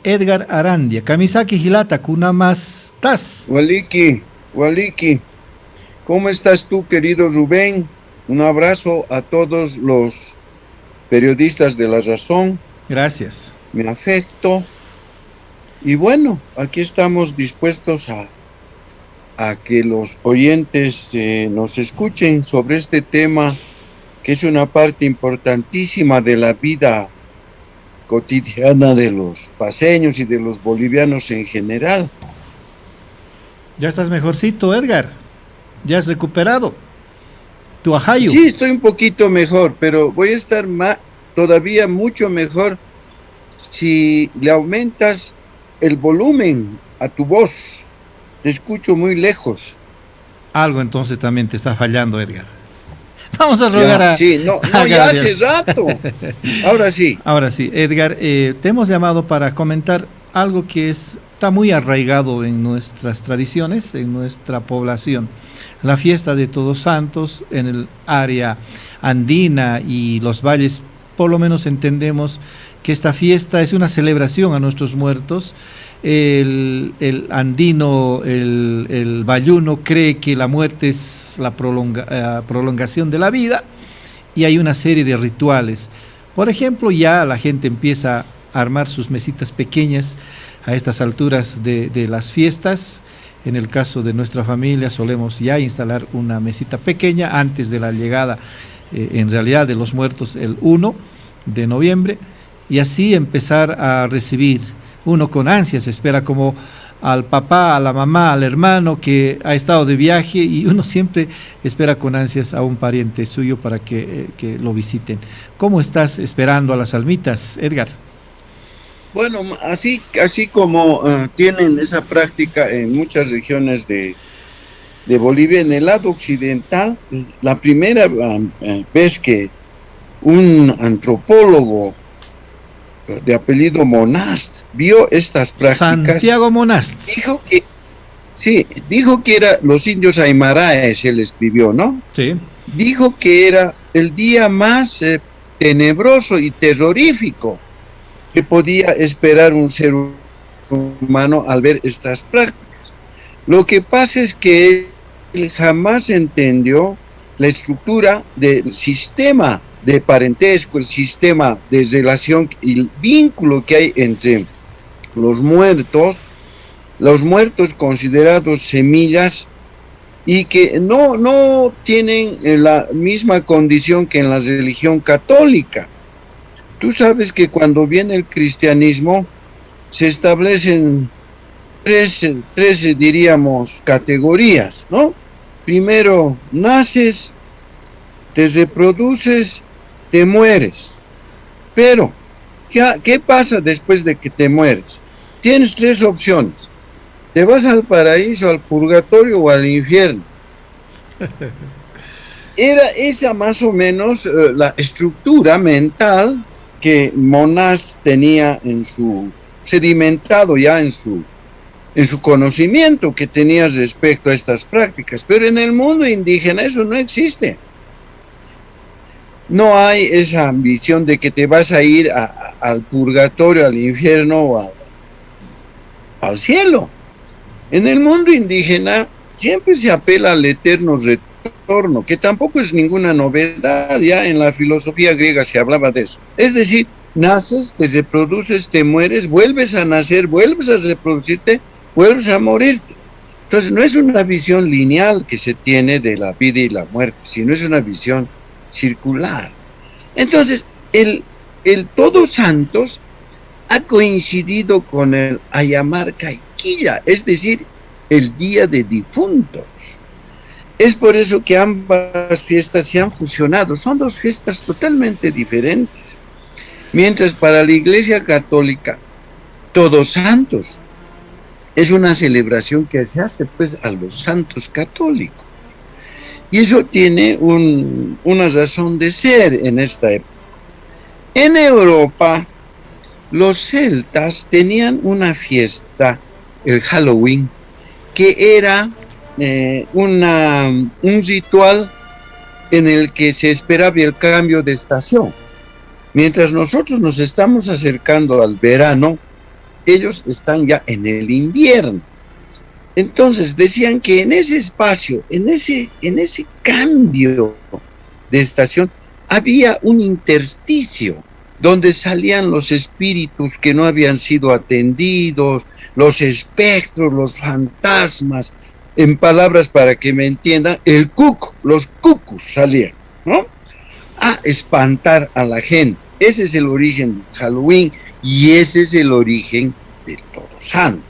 Edgar Arandia, Kamisaki Hilata, Kunamastas. Waliki, Waliki, ¿cómo estás tú, querido Rubén? Un abrazo a todos los periodistas de La Razón, Gracias. me afecto. Y bueno, aquí estamos dispuestos a que los oyentes nos escuchen sobre este tema que es una parte importantísima de la vida cotidiana de los paceños y de los bolivianos en general. Ya estás mejorcito, Edgar. Ya has recuperado tu ajayu. Sí, estoy un poquito mejor, pero voy a estar todavía mucho mejor si le aumentas el volumen a tu voz. Te escucho muy lejos. Algo entonces también te está fallando, Edgar. Vamos a rogar Ya, sí, no, a no, ya hace Gabriel. rato. Ahora sí. Ahora sí, Edgar, te hemos llamado para comentar algo que está muy arraigado en nuestras tradiciones, en nuestra población. La fiesta de Todos Santos en el área andina y los valles, por lo menos entendemos que esta fiesta es una celebración a nuestros muertos. El andino, el bayuno cree que la muerte es la prolongación de la vida y hay una serie de rituales. Por ejemplo, ya la gente empieza a armar sus mesitas pequeñas a estas alturas de las fiestas. En el caso de nuestra familia solemos ya instalar una mesita pequeña antes de la llegada, en realidad, de los muertos el 1 de noviembre, y así empezar a recibir. Uno con ansias espera como al papá, a la mamá, al hermano que ha estado de viaje, y uno siempre espera con ansias a un pariente suyo para que lo visiten. ¿Cómo estás esperando a las almitas, Edgar? Bueno, así como tienen esa práctica en muchas regiones de Bolivia, en el lado occidental, la primera vez que un antropólogo de apellido Monast vio estas prácticas, Santiago Monast. dijo que, sí, dijo que era los indios aymaraes, él escribió, ¿no? Sí. Dijo que era el día más tenebroso y terrorífico que podía esperar un ser humano al ver estas prácticas. Lo que pasa es que él jamás entendió la estructura del sistema de parentesco, el sistema de relación y el vínculo que hay entre los muertos considerados semillas y que no tienen la misma condición que en la religión católica. Tú sabes que cuando viene el cristianismo se establecen tres diríamos, categorías, ¿no? Primero, naces, te reproduces, te mueres. Pero, ¿qué pasa después de que te mueres? Tienes tres opciones. Te vas al paraíso, al purgatorio o al infierno. Era esa más o menos la estructura mental que Monas tenía sedimentado ya en su conocimiento que tenía respecto a estas prácticas. Pero en el mundo indígena eso no existe. No hay esa ambición de que te vas a ir al purgatorio, al infierno o al cielo. En el mundo indígena siempre se apela al eterno retorno, que tampoco es ninguna novedad, ya en la filosofía griega se hablaba de eso. Es decir, naces, te reproduces, te mueres, vuelves a nacer, vuelves a reproducirte, vuelves a morirte. Entonces no es una visión lineal que se tiene de la vida y la muerte, sino es una visión circular. Entonces, el Todos Santos ha coincidido con el Ayamar Caiquilla, es decir, el Día de Difuntos. Es por eso que ambas fiestas se han fusionado, son dos fiestas totalmente diferentes. Mientras para la Iglesia Católica, Todos Santos es una celebración que se hace pues a los santos católicos. Y eso tiene una razón de ser en esta época. En Europa, los celtas tenían una fiesta, el Halloween, que era un ritual en el que se esperaba el cambio de estación. Mientras nosotros nos estamos acercando al verano, ellos están ya en el invierno. Entonces decían que en ese espacio, en ese cambio de estación, había un intersticio donde salían los espíritus que no habían sido atendidos, los espectros, los fantasmas, en palabras para que me entiendan, el cuco, los cucus salían, ¿no? A espantar a la gente. Ese es el origen de Halloween y ese es el origen de Todos Santos.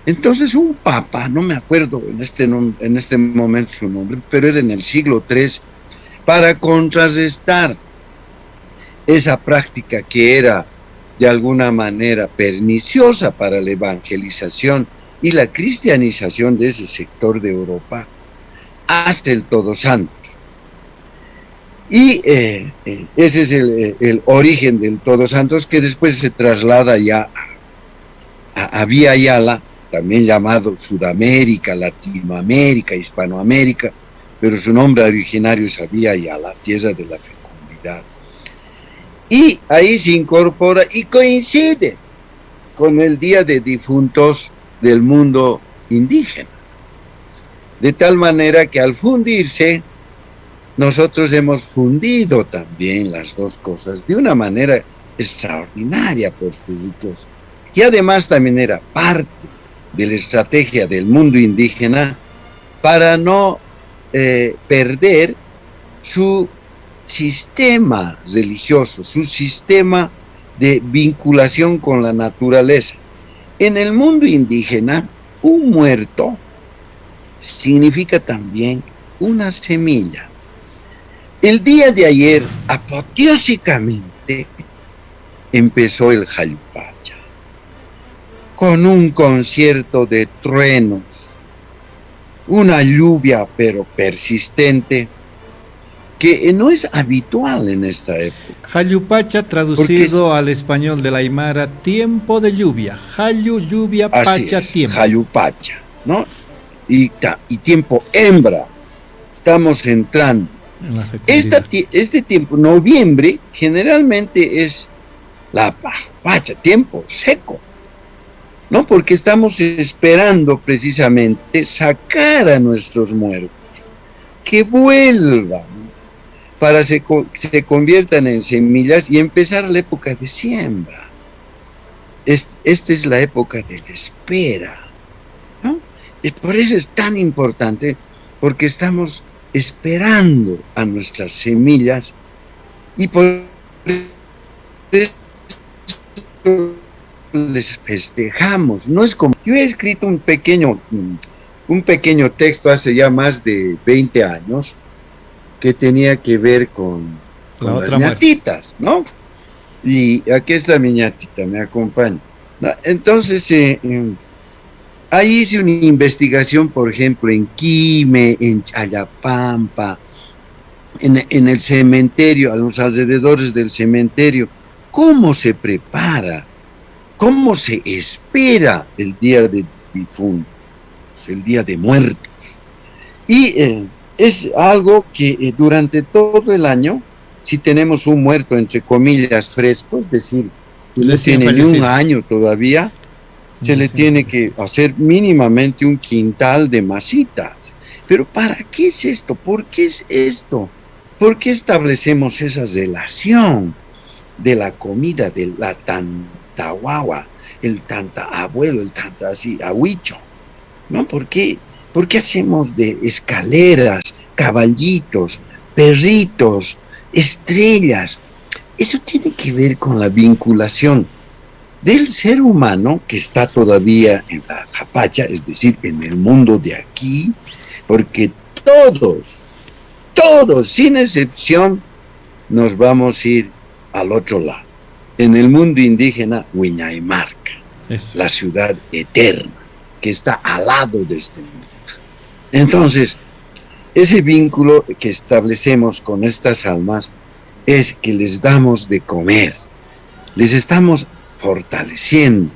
Entonces un papa, no me acuerdo en este momento su nombre, pero era en el siglo III, para contrarrestar esa práctica que era de alguna manera perniciosa para la evangelización y la cristianización de ese sector de Europa, hasta el Todos Santos. Y ese es el origen del Todos Santos, que después se traslada ya a Vía Yala, también llamado Sudamérica, Latinoamérica, Hispanoamérica, pero su nombre originario es Vía Yala, tierra de la fecundidad. Y ahí se incorpora y coincide con el Día de Difuntos del mundo indígena. De tal manera que al fundirse, nosotros hemos fundido también las dos cosas de una manera extraordinaria por su riqueza. Y además también era parte de la estrategia del mundo indígena para no perder su sistema religioso, su sistema de vinculación con la naturaleza. En el mundo indígena, un muerto significa también una semilla. El día de ayer, apoteósicamente, empezó el Jayupacha, con un concierto de truenos, una lluvia pero persistente, que no es habitual en esta época. Jayupacha, traducido al español de la Aymara, tiempo de lluvia. Jayu, lluvia, pacha, tiempo. Jayupacha, ¿no? Y tiempo hembra. Estamos entrando. Este tiempo, noviembre, generalmente es la pacha, tiempo seco, ¿no? Porque estamos esperando precisamente sacar a nuestros muertos, que vuelvan, para se conviertan en semillas y empezar la época de siembra. Esta es la época de la espera, ¿no? Y por eso es tan importante, porque estamos esperando a nuestras semillas y por eso les festejamos. No es como, yo he escrito un pequeño texto hace ya más de 20 años que tenía que ver con las ñatitas, ¿no? Y aquí está mi ñatita, me acompaña. Entonces, ahí hice una investigación, por ejemplo, en Quime, en Chayapampa, en el cementerio, a los alrededores del cementerio, cómo se prepara, cómo se espera el día de difuntos, el día de muertos. Y es algo que durante todo el año, si tenemos un muerto, entre comillas, fresco, es decir, que no tiene ni un año todavía, se le tiene que hacer mínimamente un quintal de masitas. Pero ¿para qué es esto? ¿Por qué es esto? ¿Por qué establecemos esa relación de la comida, de la tantahuahua, el tantaabuelo, el tantahuicho? ¿No? ¿Por qué hacemos de escaleras, caballitos, perritos, estrellas? Eso tiene que ver con la vinculación del ser humano que está todavía en la japacha, es decir, en el mundo de aquí, porque todos, sin excepción, nos vamos a ir al otro lado. En el mundo indígena, Huiñaymarca, la ciudad eterna, que está al lado de este mundo. Entonces, ese vínculo que establecemos con estas almas es que les damos de comer, les estamos fortaleciendo,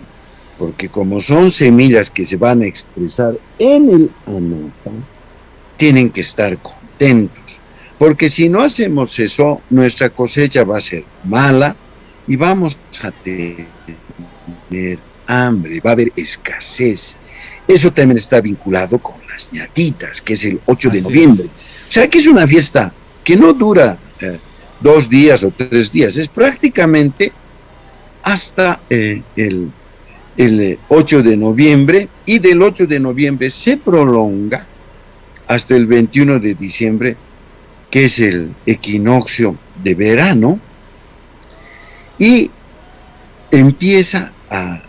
porque como son semillas que se van a expresar en el anata, tienen que estar contentos, porque si no hacemos eso, nuestra cosecha va a ser mala y vamos a tener tener hambre, va a haber escasez. Eso también está vinculado con las ñatitas, que es el 8 de noviembre. O sea que es una fiesta que no dura 2 días o 3 días, es prácticamente hasta el 8 de noviembre, y del 8 de noviembre se prolonga hasta el 21 de diciembre, que es el equinoccio de verano, y empieza a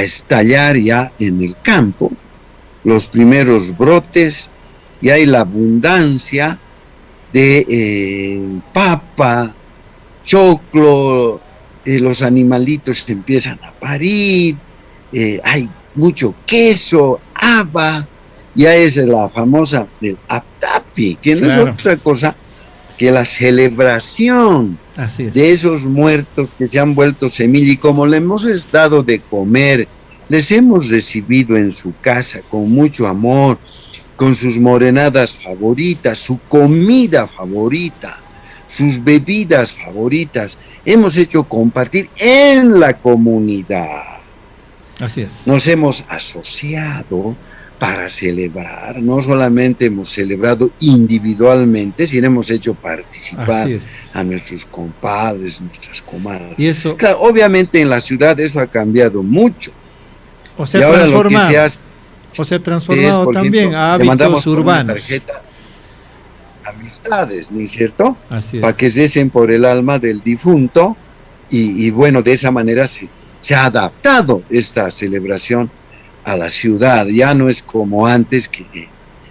estallar ya en el campo los primeros brotes, y hay la abundancia de papa, choclo, los animalitos empiezan a parir, hay mucho queso, haba, ya es la famosa del aptapi, que no es otra cosa que la celebración de esos muertos que se han vuelto semilla, y como le hemos dado de comer, les hemos recibido en su casa con mucho amor, con sus morenadas favoritas, su comida favorita, sus bebidas favoritas, hemos hecho compartir en la comunidad. Así es. Nos hemos asociado para celebrar, no solamente hemos celebrado individualmente, sino hemos hecho participar a nuestros compadres, nuestras comadres. Y eso, claro, obviamente en la ciudad eso ha cambiado mucho. O sea, transformado también a hábitos urbanos. Tarjeta, amistades, ¿no es cierto? Así es. Para que recen por el alma del difunto, y bueno, de esa manera se ha adaptado esta celebración a la ciudad. Ya no es como antes, que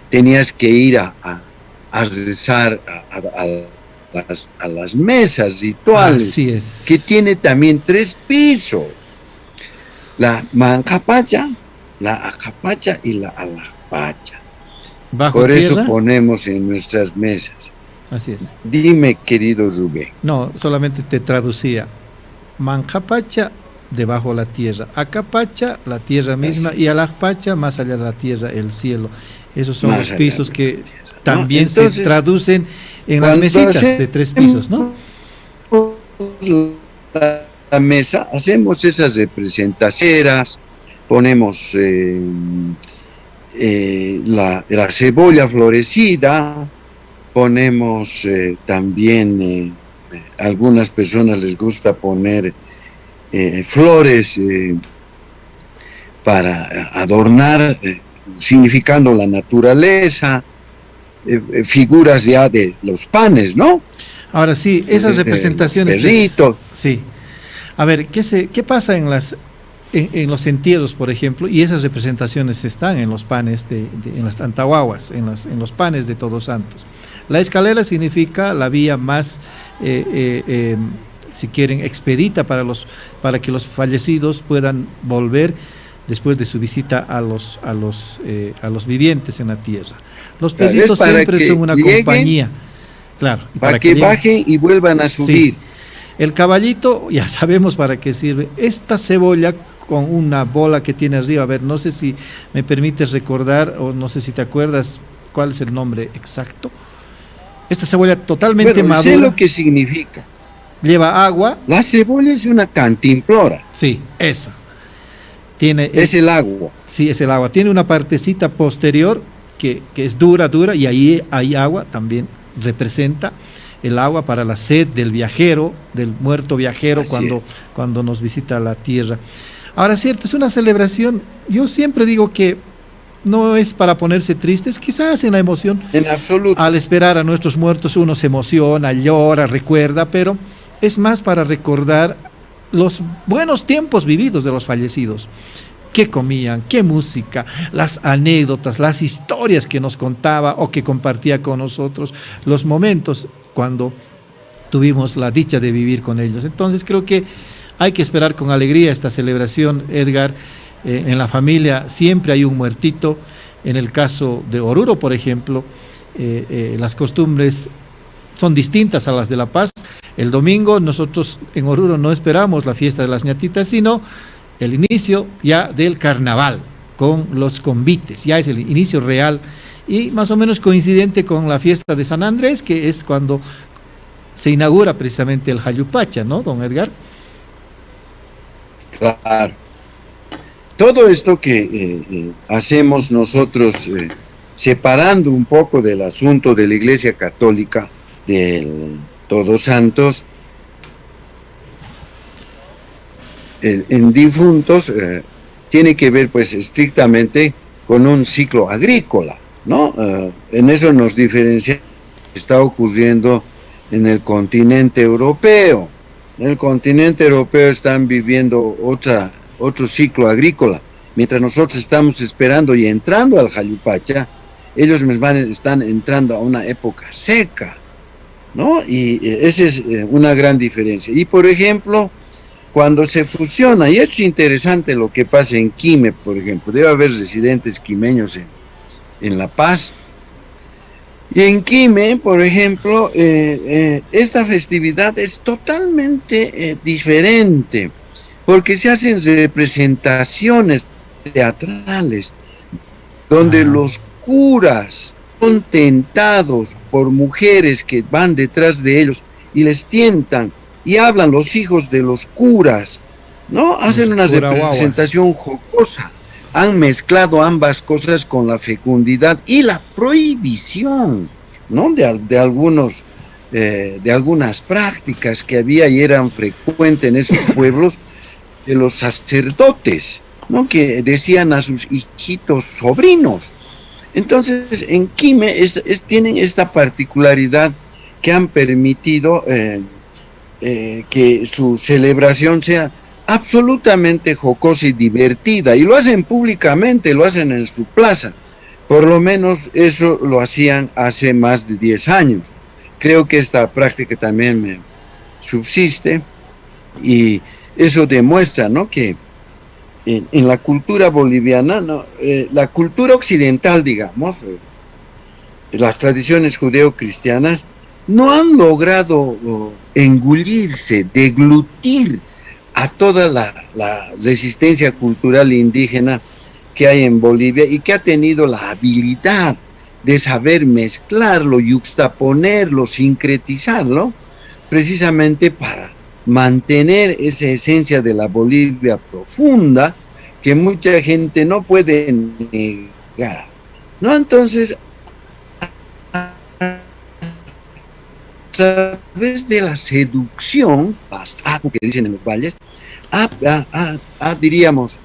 tenías que ir a rezar a las mesas rituales. Así es. Que tiene también 3 pisos. La manjapacha, la acapacha y la alajpacha. ¿Bajo Por tierra? eso ponemos en nuestras mesas. Así es. Dime, querido Rubén. No, solamente te traducía. Manjapacha, debajo la tierra. Acapacha, la tierra misma. Y alajpacha, más allá de la tierra, el cielo. Esos son los pisos que también, ¿no?, se traducen en las mesitas de 3 pisos, ¿no? La mesa, hacemos esas representaciones, ponemos la cebolla florecida, ponemos también, algunas personas les gusta poner flores para adornar, significando la naturaleza, figuras ya de los panes, ¿no? Ahora sí, esas representaciones. Perritos. Sí. A ver, ¿qué pasa en los entierros, por ejemplo? Y esas representaciones están en los panes, en las antahuahuas, en los panes de Todos Santos. La escalera significa la vía más, si quieren, expedita para que los fallecidos puedan volver después de su visita a los vivientes en la tierra. Los perritos siempre son una compañía. Claro. Para que bajen y vuelvan a subir. Sí. El caballito, ya sabemos para qué sirve. Esta cebolla con una bola que tiene arriba, a ver, no sé si me permites recordar, o no sé si te acuerdas cuál es el nombre exacto. Esta cebolla totalmente madura. Sé lo que significa. Lleva agua. La cebolla es una cantimplora. Sí, esa. Es el agua. Sí, es el agua. Tiene una partecita posterior que es dura, y ahí hay agua, también representa el agua para la sed del viajero, del muerto viajero, cuando nos visita la tierra. Ahora, cierto, es una celebración, yo siempre digo que no es para ponerse tristes, quizás en la emoción. En absoluto. Al esperar a nuestros muertos uno se emociona, llora, recuerda, pero es más para recordar los buenos tiempos vividos de los fallecidos. Qué comían, qué música, las anécdotas, las historias que nos contaba o que compartía con nosotros, los momentos cuando tuvimos la dicha de vivir con ellos. Entonces creo que hay que esperar con alegría esta celebración, Edgar. En la familia siempre hay un muertito. En el caso de Oruro, por ejemplo, las costumbres son distintas a las de La Paz. El domingo nosotros en Oruro no esperamos la fiesta de las ñatitas, sino el inicio ya del carnaval con los convites, ya es el inicio real, y más o menos coincidente con la fiesta de San Andrés, que es cuando se inaugura precisamente el Jayupacha, ¿no, don Edgar? Claro. todo esto que hacemos nosotros, separando un poco del asunto de la Iglesia Católica, del Todos Santos, en difuntos, tiene que ver pues estrictamente con un ciclo agrícola, ¿no? En eso nos diferencia lo que está ocurriendo en el continente europeo. En el continente europeo están viviendo otro ciclo agrícola. Mientras nosotros estamos esperando y entrando al Jayupacha, ellos están entrando a una época seca, ¿no? Y esa es una gran diferencia. Y por ejemplo, cuando se fusiona, y es interesante lo que pasa en Quime, por ejemplo, debe haber residentes quimeños en La Paz. Y en Quime, por ejemplo, esta festividad es totalmente diferente, porque se hacen representaciones teatrales, donde los curas son tentados por mujeres que van detrás de ellos y les tientan, y hablan los hijos de los curas, ¿no? Hacen una representación jocosa. Han mezclado ambas cosas con la fecundidad y la prohibición, ¿no? de algunas prácticas que había y eran frecuentes en esos pueblos, de los sacerdotes, ¿no? Que decían a sus hijitos sobrinos. Entonces, en Quime tienen esta particularidad que han permitido que su celebración sea absolutamente jocosa y divertida, y lo hacen públicamente, lo hacen en su plaza. Por lo menos eso lo hacían hace más de 10 años. Creo que esta práctica también subsiste, y eso demuestra, ¿no?, que en la cultura boliviana, ¿no?, la cultura occidental, digamos, las tradiciones judeo-cristianas, no han logrado engullirse, deglutir a toda la resistencia cultural indígena que hay en Bolivia, y que ha tenido la habilidad de saber mezclarlo, yuxtaponerlo, sincretizarlo, precisamente para mantener esa esencia de la Bolivia profunda que mucha gente no puede negar, ¿no? Entonces, a través de la seducción, que dicen en los valles, diríamos,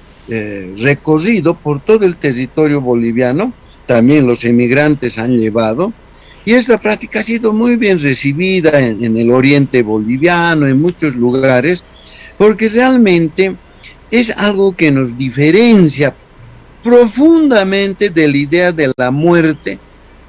recorrido por todo el territorio boliviano. También los emigrantes han llevado, y esta práctica ha sido muy bien recibida en el oriente boliviano, en muchos lugares, porque realmente es algo que nos diferencia profundamente de la idea de la muerte,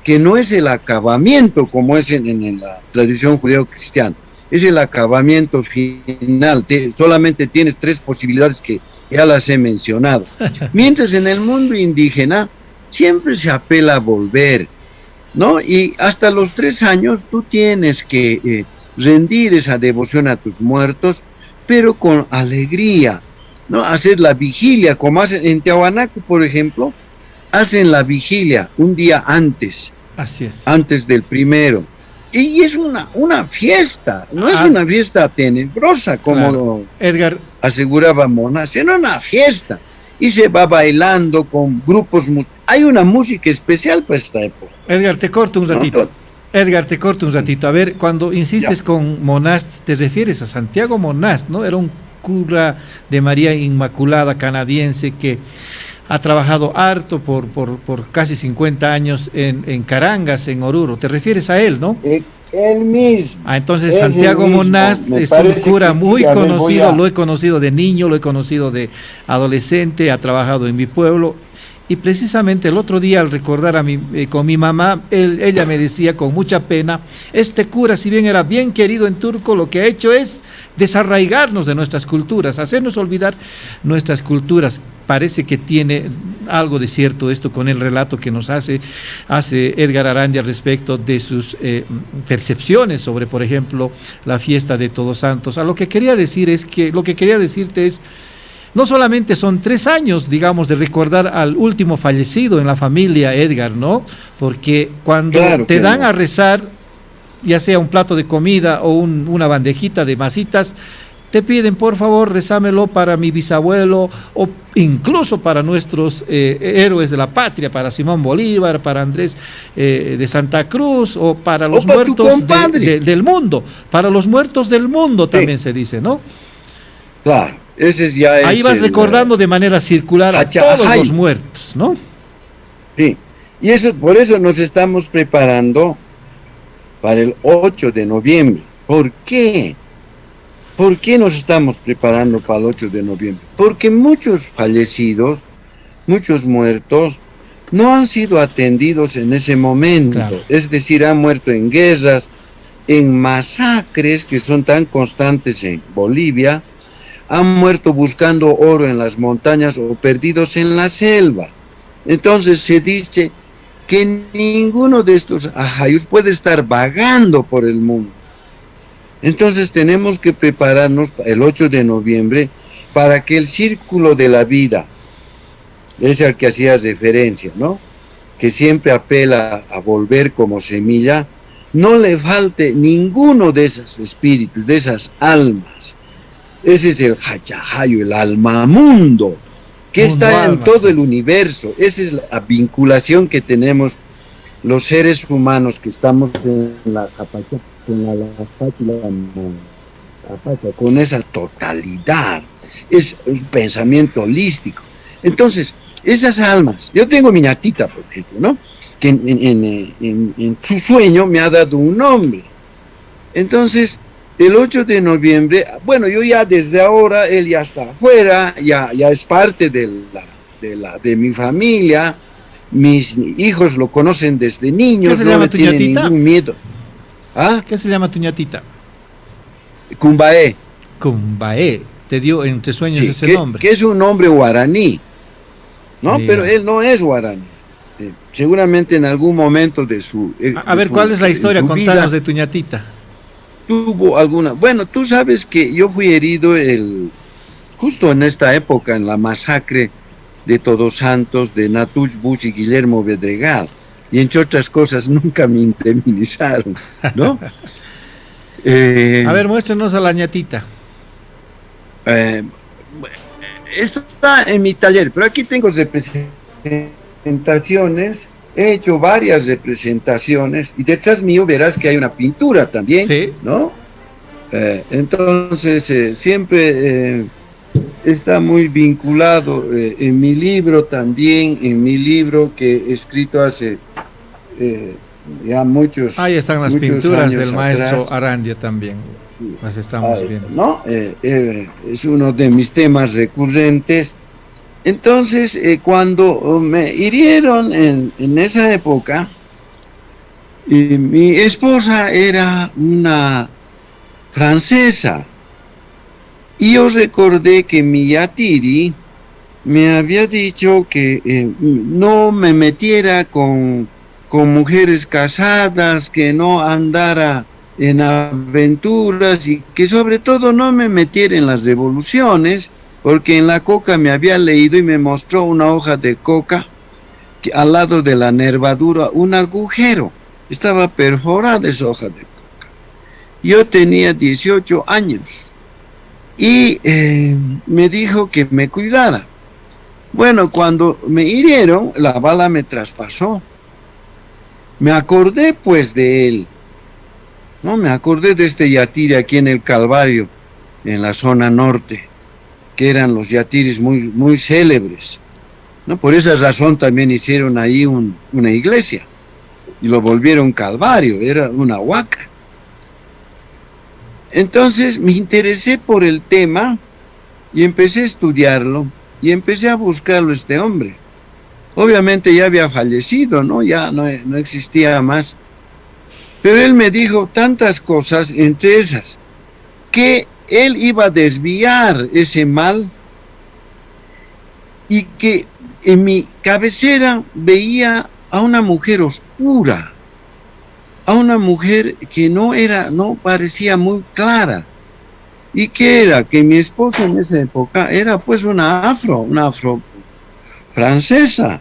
que no es el acabamiento como es en la tradición judeo-cristiana, es el acabamiento final. Solamente tienes 3 posibilidades que ya las he mencionado. Mientras en el mundo indígena siempre se apela a volver, ¿no? Y hasta los 3 años tú tienes que rendir esa devoción a tus muertos, pero con alegría, ¿no? Hacer la vigilia, como hacen en Tiahuanaco, por ejemplo, hacen la vigilia un día antes. Así es. Antes del primero. Y es una fiesta, no es una fiesta tenebrosa como lo Edgar aseguraba Monas, sino una fiesta. Y se va bailando con grupos. Hay una música especial para esta época. Edgar, te corto un ratito. ¿No? Edgar, te corto un ratito. A ver, cuando insistes con Monast, te refieres a Santiago Monast, ¿no? Era un cura de María Inmaculada canadiense que ha trabajado harto por casi 50 años en Carangas, en Oruro. ¿Te refieres a él, no? Él mismo. Entonces Santiago Monast es un cura muy conocido, lo he conocido de niño, lo he conocido de adolescente, ha trabajado en mi pueblo. Y precisamente el otro día, al recordar con mi mamá, ella me decía con mucha pena, este cura, si bien era bien querido en Turco, lo que ha hecho es desarraigarnos de nuestras culturas, hacernos olvidar nuestras culturas. Parece que tiene algo de cierto esto con el relato que nos hace Edgar Arandia respecto de sus percepciones sobre, por ejemplo, la fiesta de Todos Santos. Lo que quería decirte es, no solamente son 3 años, digamos, de recordar al último fallecido en la familia, Edgar, ¿no? Porque cuando te dan a rezar, ya sea un plato de comida o una bandejita de masitas, te piden, por favor, rezámelo para mi bisabuelo o incluso para nuestros héroes de la patria, para Simón Bolívar, para Andrés de Santa Cruz o para los muertos del mundo. Para los muertos del mundo también se dice, ¿no? Claro, ese ya ahí vas recordando de manera circular a todos los muertos, ¿no? Sí, y eso, por eso nos estamos preparando para el 8 de noviembre. ¿Por qué? ¿Por qué nos estamos preparando para el 8 de noviembre? Porque muchos fallecidos, muchos muertos, no han sido atendidos en ese momento. Claro. Es decir, han muerto en guerras, en masacres que son tan constantes en Bolivia, han muerto buscando oro en las montañas o perdidos en la selva. Entonces se dice que ninguno de estos ajayos puede estar vagando por el mundo. Entonces tenemos que prepararnos el 8 de noviembre para que el círculo de la vida, ese al que hacías referencia, ¿no? Que siempre apela a volver como semilla, no le falte ninguno de esos espíritus, de esas almas. Ese es el hachahayo, el almamundo, que está en todo el universo. Esa es la vinculación que tenemos los seres humanos que estamos en la capacha, con la Pacha y la Capacha, con esa totalidad. Es un pensamiento holístico. Entonces, esas almas, yo tengo mi ñatita, por ejemplo, ¿no? Que en su sueño me ha dado un nombre. Entonces, el 8 de noviembre, bueno, yo ya desde ahora, él ya está afuera, ya es parte de mi familia, mis hijos lo conocen desde niños, no le tienen ningún miedo. ¿Ah? ¿Qué se llama tu ñatita? Cumbaé. Cumbaé, te dio entre sueños ese nombre. Que es un nombre guaraní, ¿no? Pero él no es guaraní. Seguramente en algún momento de su... a ver, ¿cuál es la historia? Contanos de tu ñatita. Tuvo alguna... Bueno, tú sabes que yo fui herido justo en esta época, en la masacre de Todos Santos, de Natush Bus y Guillermo Bedregal. Y entre otras cosas nunca me indemnizaron, ¿no? A ver, muéstranos a la ñatita. Está en mi taller, pero aquí tengo representaciones. He hecho varias representaciones y detrás mío verás que hay una pintura también, ¿sí? ¿No? Entonces, siempre está muy vinculado en mi libro también, en mi libro que he escrito hace ya muchos ahí están las pinturas del maestro atrás. Arandia también, las estamos viendo. ¿No? Es uno de mis temas recurrentes. Entonces, cuando me hirieron en esa época, mi esposa era una francesa, y yo recordé que mi yatiri me había dicho que no me metiera con mujeres casadas, que no andara en aventuras y que sobre todo no me metiera en las revoluciones, porque en la coca me había leído y me mostró una hoja de coca que al lado de la nervadura un agujero, estaba perforada esa hoja de coca. Yo tenía 18 años y me dijo que me cuidara. Bueno, cuando me hirieron, la bala me traspasó. Me acordé pues de él, ¿no? Me acordé de este yatiri aquí en el Calvario, en la zona norte, que eran los yatiris muy, muy célebres, ¿no? Por esa razón también hicieron ahí una iglesia y lo volvieron Calvario, era una huaca. Entonces me interesé por el tema y empecé a estudiarlo y empecé a buscarlo este hombre. Obviamente ya había fallecido, ¿no? Ya no existía más. Pero él me dijo tantas cosas, entre esas, que él iba a desviar ese mal y que en mi cabecera veía a una mujer oscura, a una mujer que no parecía muy clara. ¿Y qué era? Que mi esposa en esa época era pues una afro francesa,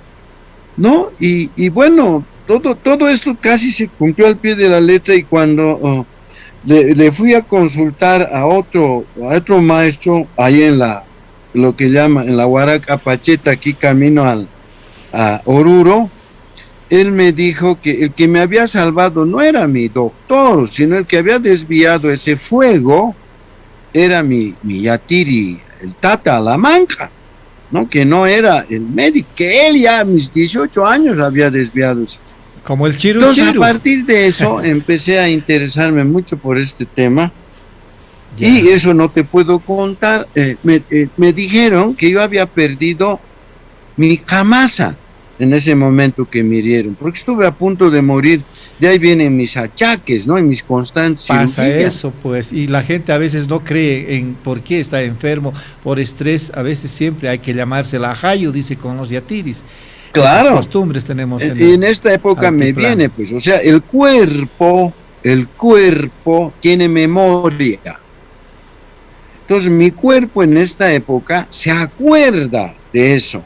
¿no? Y bueno, todo esto casi se cumplió al pie de la letra y cuando le fui a consultar a otro maestro ahí en lo que llama, en la Huaraca Pacheta, aquí camino a Oruro. Él me dijo que el que me había salvado no era mi doctor, sino el que había desviado ese fuego era mi yatiri, el Tata Alamanca, ¿no? Que no era el médico, que él ya a mis 18 años había desviado ese fuego. Como el chiru Entonces, chiru. a partir de eso, empecé a interesarme mucho por este tema. Ya. Y eso no te puedo contar. Me dijeron que yo había perdido mi camasa en ese momento que me hirieron, porque estuve a punto de morir. De ahí vienen mis achaques, ¿no? Y mis constantes Pasa cirugías. eso, pues, y la gente a veces no cree en por qué está enfermo, por estrés. A veces siempre hay que llamarse la ajayo, dice con los yatiris. Claro. Esas costumbres tenemos En esta época me viene, pues, o sea, el cuerpo tiene memoria. Entonces mi cuerpo en esta época se acuerda de eso.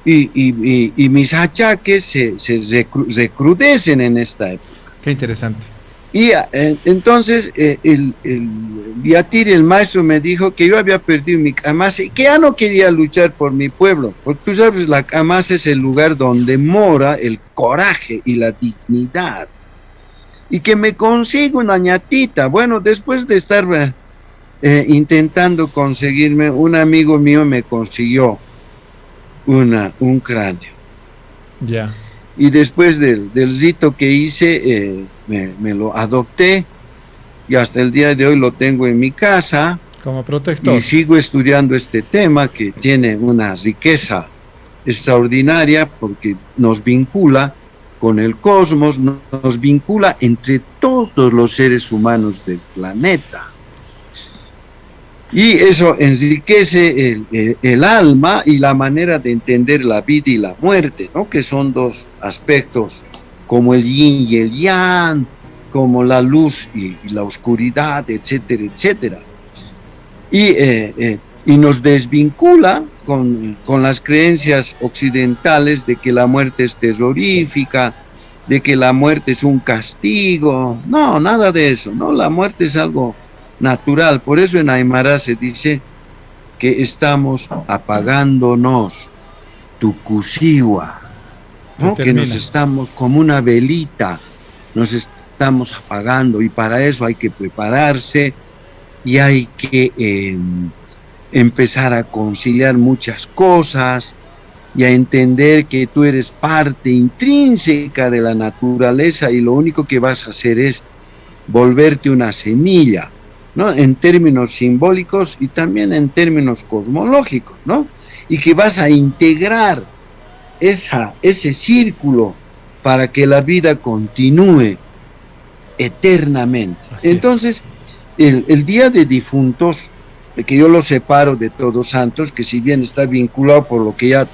Y mis achaques se recrudecen en esta época. Qué interesante. Y entonces el Yatir, el maestro, me dijo que yo había perdido mi camasa y que ya no quería luchar por mi pueblo, porque tú sabes, la camasa es el lugar donde mora el coraje y la dignidad. Y que me consigo una ñatita. Bueno, después de estar intentando conseguirme, un amigo mío me consiguió un cráneo. Ya. Y después del rito que hice, me lo adopté y hasta el día de hoy lo tengo en mi casa. Como protector. Y sigo estudiando este tema que tiene una riqueza extraordinaria porque nos vincula con el cosmos, nos vincula entre todos los seres humanos del planeta. Y eso enriquece el alma y la manera de entender la vida y la muerte, ¿no? Que son dos aspectos como el yin y el yang, como la luz y la oscuridad, etcétera, etcétera. Y nos desvincula con las creencias occidentales de que la muerte es terrorífica, de que la muerte es un castigo. No, nada de eso, ¿no? La muerte es algo natural. Por eso en Aymara se dice que estamos apagándonos, tucusiwa, ¿no? Que nos estamos como una velita, nos estamos apagando, y para eso hay que prepararse y hay que empezar a conciliar muchas cosas y a entender que tú eres parte intrínseca de la naturaleza y lo único que vas a hacer es volverte una semilla, ¿no? En términos simbólicos y también en términos cosmológicos, ¿no? Y que vas a integrar ese círculo para que la vida continúe eternamente. Entonces, el Día de Difuntos, que yo lo separo de Todos Santos, que si bien está vinculado por lo que ya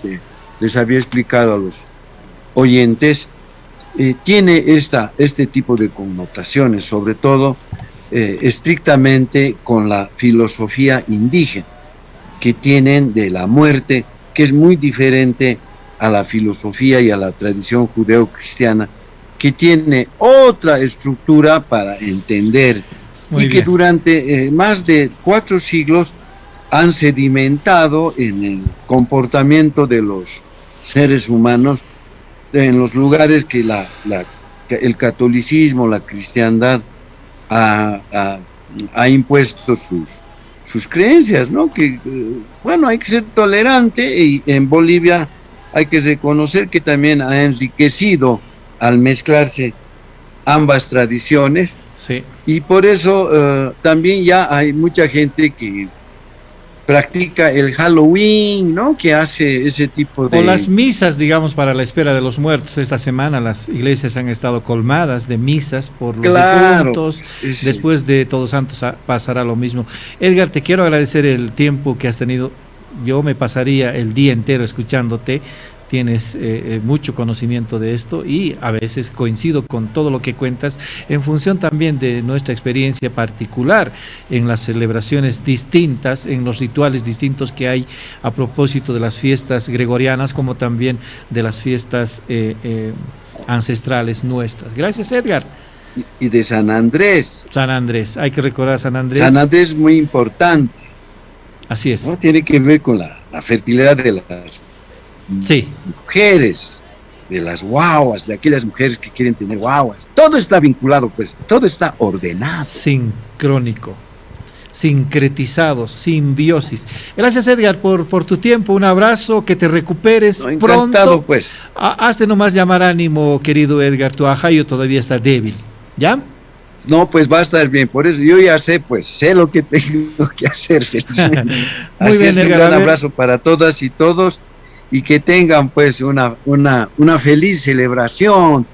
les había explicado a los oyentes, tiene este tipo de connotaciones, sobre todo estrictamente con la filosofía indígena que tienen de la muerte, que es muy diferente a la filosofía y a la tradición judeo-cristiana, que tiene otra estructura para entender y que durante más de 4 siglos han sedimentado en el comportamiento de los seres humanos en los lugares que el catolicismo, la cristiandad ha impuesto sus creencias, ¿no? Que, bueno, hay que ser tolerante y en Bolivia hay que reconocer que también ha enriquecido al mezclarse ambas tradiciones. Sí. Y por eso también ya hay mucha gente que practica el Halloween, ¿no? Que hace ese tipo de... O las misas, digamos, para la espera de los muertos. Esta semana las iglesias han estado colmadas de misas por los difuntos. Sí. Después de Todos Santos pasará lo mismo. Edgar, te quiero agradecer el tiempo que has tenido. Yo me pasaría el día entero escuchándote. Tienes mucho conocimiento de esto y a veces coincido con todo lo que cuentas en función también de nuestra experiencia particular en las celebraciones distintas, en los rituales distintos que hay a propósito de las fiestas gregorianas como también de las fiestas ancestrales nuestras. Gracias, Edgar. y de San Andrés. San Andrés, hay que recordar San Andrés. San Andrés es muy importante. Así es. ¿No? Tiene que ver con la fertilidad de las mujeres, de las guaguas, de aquellas mujeres que quieren tener guaguas. Todo está vinculado, pues, todo está ordenado. Sincrónico, sincretizado, simbiosis. Gracias, Edgar, por tu tiempo. Un abrazo, que te recuperes pronto. Pues. Hazte nomás llamar ánimo, querido Edgar. Tu ajayo todavía está débil, ¿ya? No, pues va a estar bien. Por eso yo ya sé, pues, sé lo que tengo que hacer. Muy Así bien, es que Edgar, un gran abrazo para todas y todos, y que tengan pues una feliz celebración,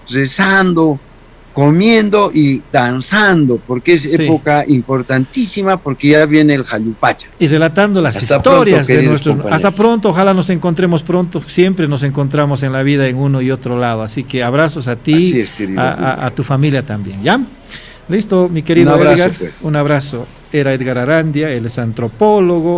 rezando, comiendo y danzando, porque es época importantísima, porque ya viene el Jallupacha. Y relatando las historias de nuestros... Hasta pronto, ojalá nos encontremos pronto. Siempre nos encontramos en la vida en uno y otro lado. Así que abrazos a ti, a tu familia también, ¿ya? Listo, mi querido Edgar. Un abrazo. Era Edgar Arandia, él es antropólogo.